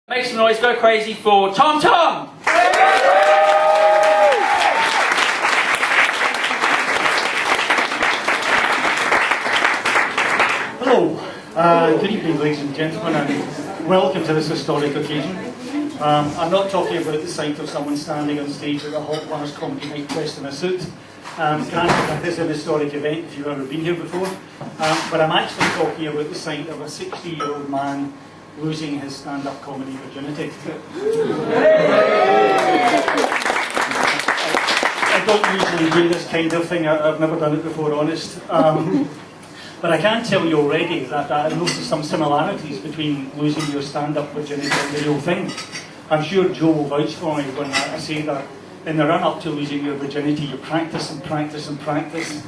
Make some noise, go crazy for Tom Tom! Hello, good evening ladies and gentlemen, and welcome to this historic occasion. I'm not talking about the sight of someone standing on stage at the Halt Bar's comedy night dressed in a suit. Granted, that is an historic event if you've ever been here before, but I'm actually talking about the sight of a 60-year-old man losing his stand-up comedy virginity. I don't usually do this kind of thing, I've never done it before, honest. But I can tell you already that I noticed some similarities between losing your stand-up virginity and the real thing. I'm sure Joe will vouch for me when I say that in the run-up to losing your virginity, you practice and practice and practice.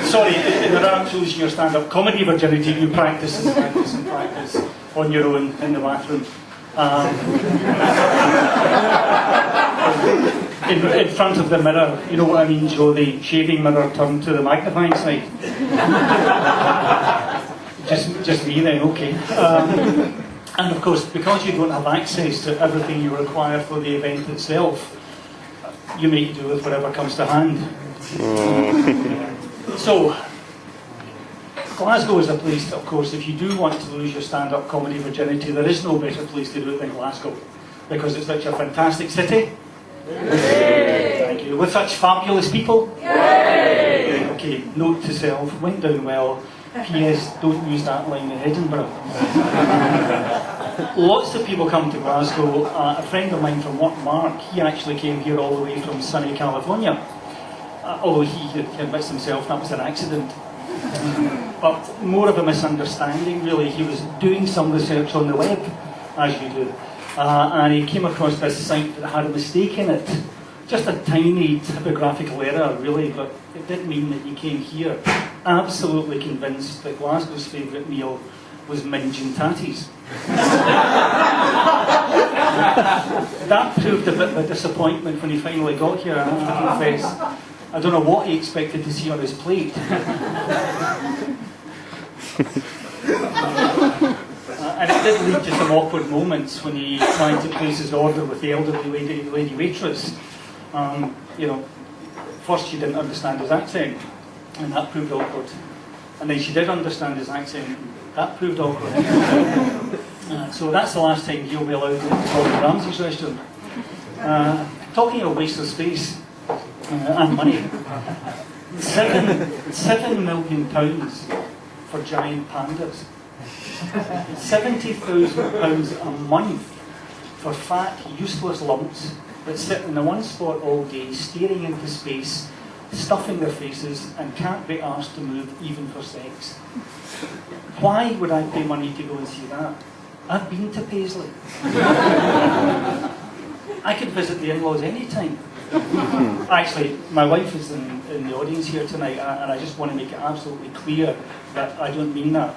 Sorry, in the run-up to losing your stand-up comedy virginity, you practice and practice and practice on your own in the bathroom. In front of the mirror, you know what I mean, Joe, the shaving mirror turned to the magnifying side. just me then, okay. And of course, because you don't have access to everything you require for the event itself, you make do with whatever comes to hand. So, Glasgow is a place, of course, if you do want to lose your stand-up comedy virginity, there is no better place to do it than Glasgow, because it's such a fantastic city. Yay. Thank you. With such fabulous people. Yay. Okay, note to self, went down well. P.S. Don't use that line in Edinburgh. Lots of people come to Glasgow. A friend of mine from work, Mark, he actually came here all the way from sunny California. Although he admits himself that was an accident. But more of a misunderstanding, really. He was doing some research on the web, as you do. And he came across this site that had a mistake in it. Just a tiny typographical error, really, but it did mean that he came here absolutely convinced that Glasgow's favourite meal was minge and tatties. That proved a bit of a disappointment when he finally got here, I have to confess. I don't know what he expected to see on his plate. And it did lead to some awkward moments when he tried to place his order with the elderly lady waitress. You know, first she didn't understand his accent, and that proved awkward. And then she did understand his accent, that proved awkward. So that's the last time he'll be allowed to Gordon Ramsay's restaurant. Talking of waste of space and money, £7 million for giant pandas. £70,000 a month for fat, useless lumps that sit in the one spot all day, staring into space, stuffing their faces, and can't be asked to move even for sex. Why would I pay money to go and see that? I've been to Paisley. I could visit the in-laws anytime. Actually, my wife is in the audience here tonight, and I just want to make it absolutely clear that I don't mean that.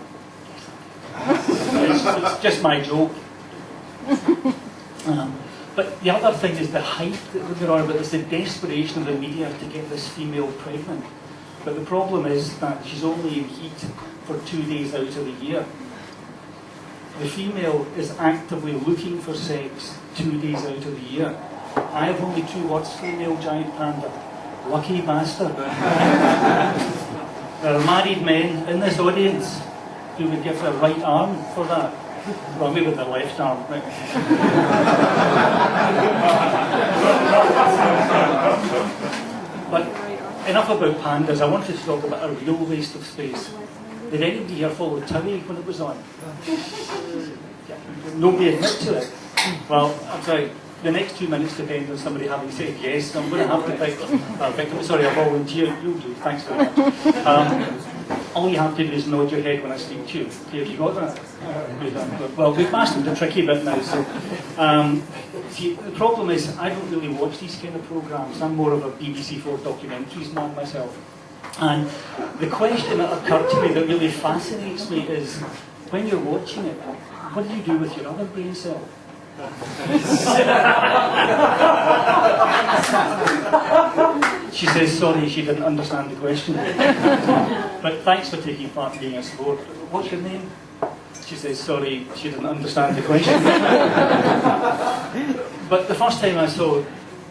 It's just my joke. But the other thing is the hype that we're on about, is the desperation of the media to get this female pregnant. But the problem is that she's only in heat for 2 days out of the year. The female is actively looking for sex 2 days out of the year. I have only 2 words for the male giant panda. Lucky bastard. There are married men in this audience who would give their right arm for that. Well, maybe their left arm. Right? But enough about pandas. I wanted to talk about a real waste of space. Did anybody here follow Towie when it was on? Nobody admit to it. Well, I'm sorry. The next 2 minutes depend on somebody having said yes. So I'm going to have to pick. Sorry, I'll volunteer. You'll do. Thanks very much. All you have to do is nod your head when I speak to you. Have you got that? Well, we've mastered the tricky bit now. So, see, the problem is I don't really watch these kind of programmes. I'm more of a BBC4 documentaries man myself. And the question that occurred to me that really fascinates me is, when you're watching it, what do you do with your other brain cell? She says sorry, she didn't understand the question. But thanks for taking part in being a sport. What's your name? She says, sorry, she didn't understand the question. But the first time I saw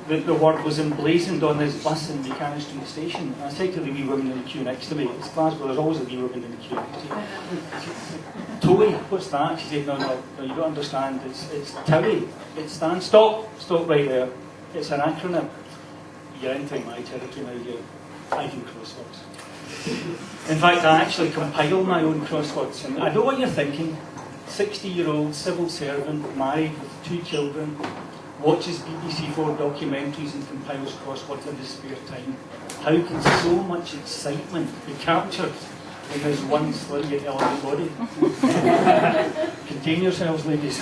that the word was emblazoned on this bus in Buchanan Street Station, I said to the wee woman in the queue next to me, it's Glasgow, there's always a wee woman in the queue next to you. TOWIE, what's that? She said, no, you don't understand, it's TOWIE. It stands, stop right there. It's an acronym. You're entering my territory now, I do crosswords. In fact, I actually compile my own crosswords, and I know what you're thinking. 60-year-old civil servant, married with 2 children, watches BBC4 documentaries and compiles crosswords in his spare time. How can so much excitement be captured in his one slim yet elegant body? Contain yourselves, ladies.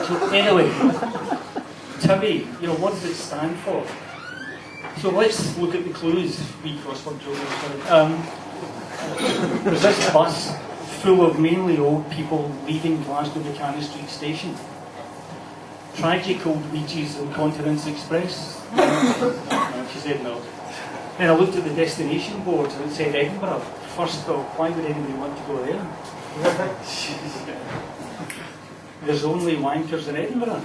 So anyway, TOWIE, what does it stand for? So let's look at the clues. Wee crossword joke. There's this bus full of mainly old people leaving Glasgow Buchanan Street Station. Tragic old beaches and Continents Express. She said no. Then I looked at the destination board and it said Edinburgh. First of all, why would anybody want to go there? There's only wankers in Edinburgh.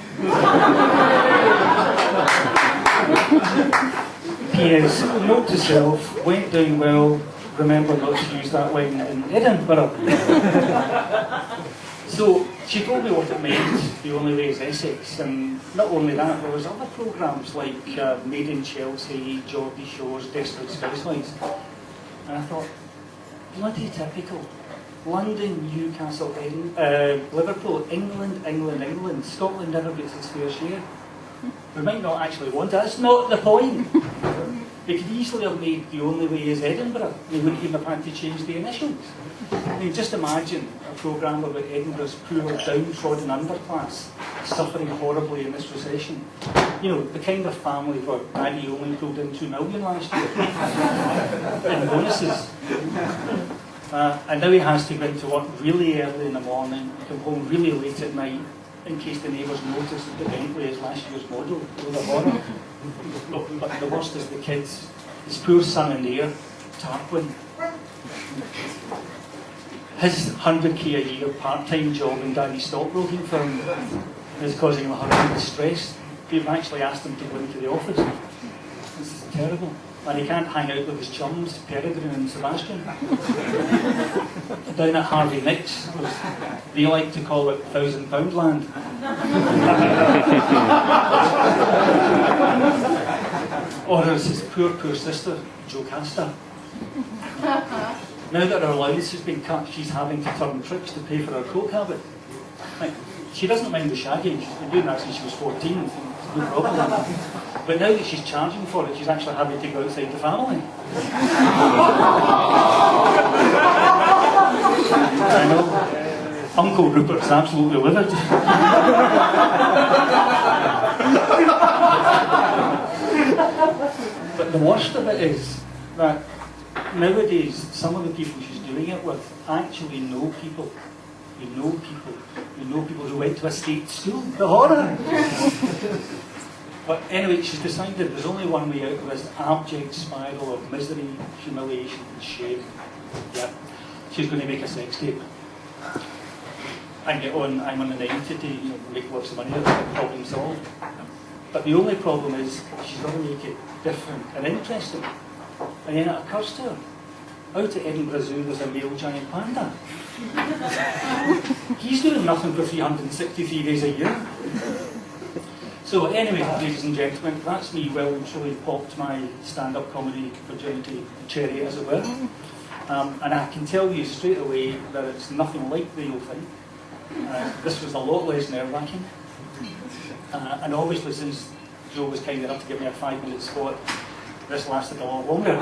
P.S. Note to self, went down well, remember not to use that line in Edinburgh. So she told me what it meant, the only way is Essex, and not only that, there was other programmes like Made in Chelsea, Geordie Shores, Desperate Housewives, and I thought, bloody typical. London, Newcastle, Liverpool, England, Scotland never gets its fair share. We might not actually want it, that's not the point. They could easily have made the only way is Edinburgh. They wouldn't even have had to change the initials. I mean, just imagine a programme about Edinburgh's poor, downtrodden underclass suffering horribly in this recession. The kind of family where Daddy only pulled in 2 million last year in bonuses. And now he has to go into work really early in the morning, come home really late at night, in case the neighbours notice that the Bentley is last year's model. With a horror. But the worst is the kids. His poor son and heir, Tarquin. His 100k a year part-time job in Daddy's stockbroking firm is causing him horrendous stress. They've actually asked him to go into the office. This is terrible. And he can't hang out with his chums, Peregrine and Sebastian. Down at Harvey Nicks, they like to call it £1,000 land. Or there's his poor sister, Jocasta. Now that her allowance has been cut, she's having to turn tricks to pay for her coke habit. Like, she doesn't mind the shagging, she's been doing that since she was 14, no problem. But now that she's charging for it, she's actually having to go outside the family. I know. Uncle Rupert's absolutely livid. But the worst of it is that nowadays, some of the people she's doing it with actually know people. You know people who went to a state school. The horror! But anyway, she's decided there's only one way out of this abject spiral of misery, humiliation and shame. Yeah. She's going to make a sex tape. And get on, I'm on the 90 to make lots of money out of it, problem solved. But the only problem is she's got to make it different and interesting. And then it occurs to her, out at Edinburgh Zoo there's a male giant panda. He's doing nothing for 363 days a year. So anyway, ladies and gentlemen, that's me well and truly popped my stand-up comedy virginity cherry, as it were. And I can tell you straight away that it's nothing like the real thing. This was a lot less nerve-wracking. And obviously, since Joe was kind enough to give me a 5-minute spot, this lasted a lot longer.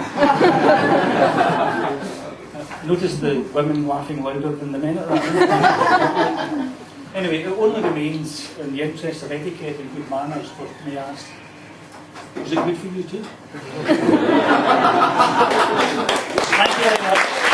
Notice the women laughing louder than the men at that. Anyway, it only remains, in the interest of etiquette and good manners, for me asked, was it good for you too? Thank you very much.